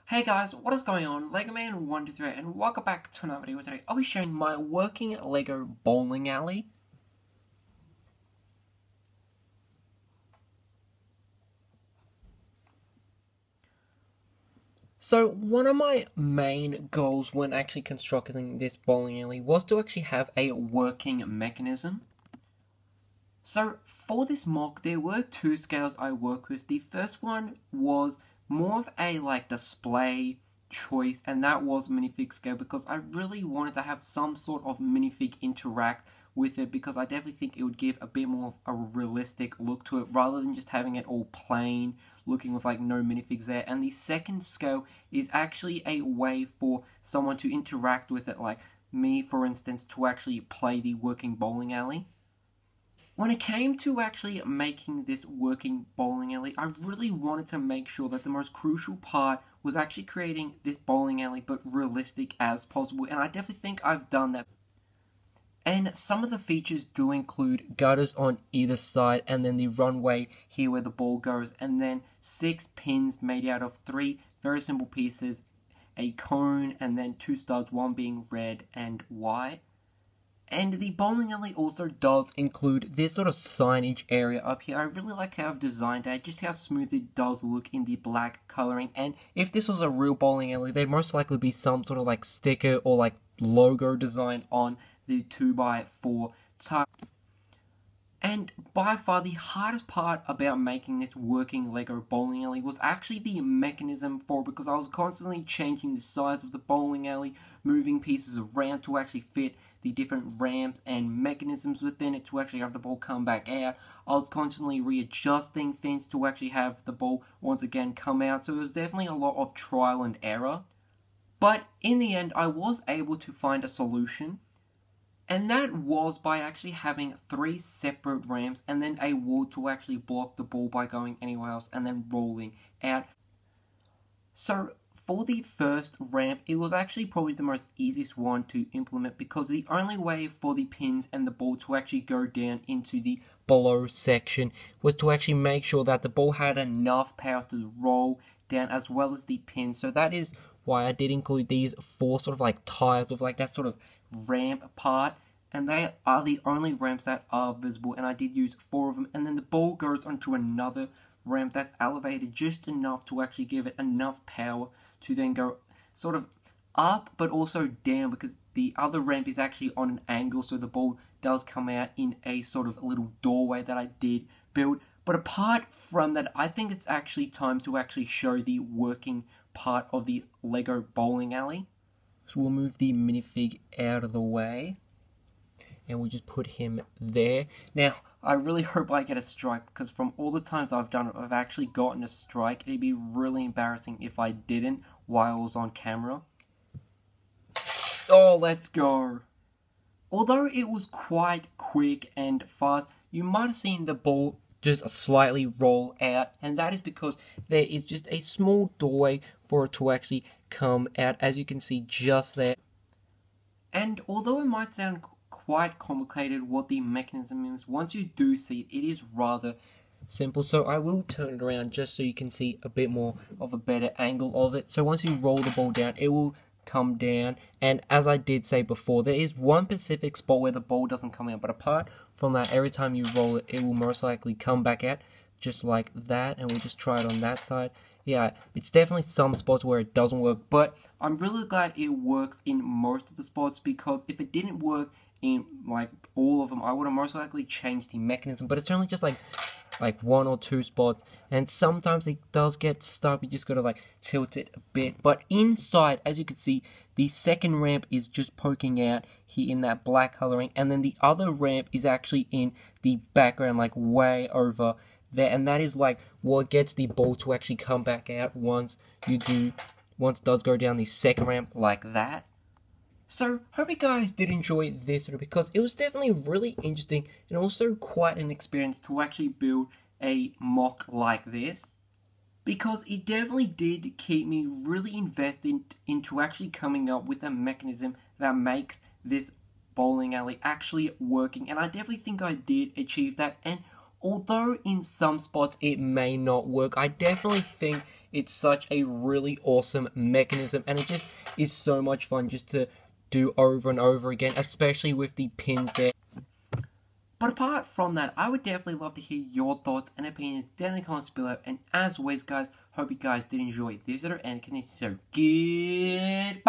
Hey guys, what is going on? Lego Man 123 and welcome back to another video. Today I'll be showing my working Lego bowling alley. So one of my main goals when actually constructing this bowling alley was to actually have a working mechanism. So for this mock there were two scales I worked with. The first one was more of a display choice, and that was minifig scale because I really wanted to have some sort of minifig interact with it, because I definitely think it would give a bit more of a realistic look to it rather than just having it all plain looking with no minifigs there. And the second scale is actually a way for someone to interact with it, like me for instance, to actually play the working bowling alley. When it came to actually making this working bowling alley, I really wanted to make sure that the most crucial part was actually creating this bowling alley but realistic as possible, and I definitely think I've done that. And some of the features do include gutters on either side, and then the runway here where the ball goes, and then 6 pins made out of 3 very simple pieces, a cone, and then 2 studs, one being red and white. And the bowling alley also does include this sort of signage area up here. I really like how I've designed it, just how smooth it does look in the black coloring. And if this was a real bowling alley, there'd most likely be some sort of sticker or logo design on the 2x4 tile. And by far the hardest part about making this working Lego bowling alley was actually the mechanism for it, because I was constantly changing the size of the bowling alley, moving pieces around to actually fit the different ramps and mechanisms within it to actually have the ball come back out. I was constantly readjusting things to actually have the ball once again come out, so it was definitely a lot of trial and error. But in the end, I was able to find a solution. And that was by actually having 3 separate ramps and then a wall to actually block the ball by going anywhere else and then rolling out. So for the first ramp, it was actually probably the most easiest one to implement, because the only way for the pins and the ball to actually go down into the below section was to actually make sure that the ball had enough power to roll down as well as the pins. So that is why I did include these 4 sort of tires with that sort of ramp part, and they are the only ramps that are visible, and I did use 4 of them. And then the ball goes onto another ramp that's elevated just enough to actually give it enough power to then go sort of up but also down, because the other ramp is actually on an angle, so the ball does come out in a sort of little doorway that I did build. But apart from that, I think it's actually time to actually show the working part of the Lego bowling alley. So we'll move the minifig out of the way, and we'll just put him there. Now, I really hope I get a strike, because from all the times I've done it, I've actually gotten a strike. It'd be really embarrassing if I didn't while I was on camera. Oh, let's go. Although it was quite quick and fast, you might have seen the ball just slightly roll out, and that is because there is just a small doorway for it to actually come out, as you can see just there. And although it might sound quite complicated what the mechanism is, once you do see it, it is rather simple. So I will turn it around just so you can see a bit more of a better angle of it. So once you roll the ball down, it will come down, and as I did say before, there is one specific spot where the ball doesn't come out, but apart from that, every time you roll it, it will most likely come back out just like that. And we'll just try it on that side. Yeah, it's definitely some spots where it doesn't work, but I'm really glad it works in most of the spots, because if it didn't work in all of them, I would have most likely changed the mechanism. But it's only just like 1 or 2 spots, and sometimes it does get stuck. You just gotta tilt it a bit. But inside, as you can see, the second ramp is just poking out here in that black coloring, and then the other ramp is actually in the background, way over there, and that is what gets the ball to actually come back out once it does go down the second ramp like that. So, hope you guys did enjoy this video, because it was definitely really interesting and also quite an experience to actually build a mock like this, because it definitely did keep me really invested into actually coming up with a mechanism that makes this bowling alley actually working, and I definitely think I did achieve that. And although in some spots it may not work, I definitely think It's such a really awesome mechanism, and it just is so much fun just to do over and over again, especially with the pins there. But apart from that, I would definitely love to hear your thoughts and opinions down in the comments below. And as always, guys, hope you guys did enjoy this video, and so goodbye.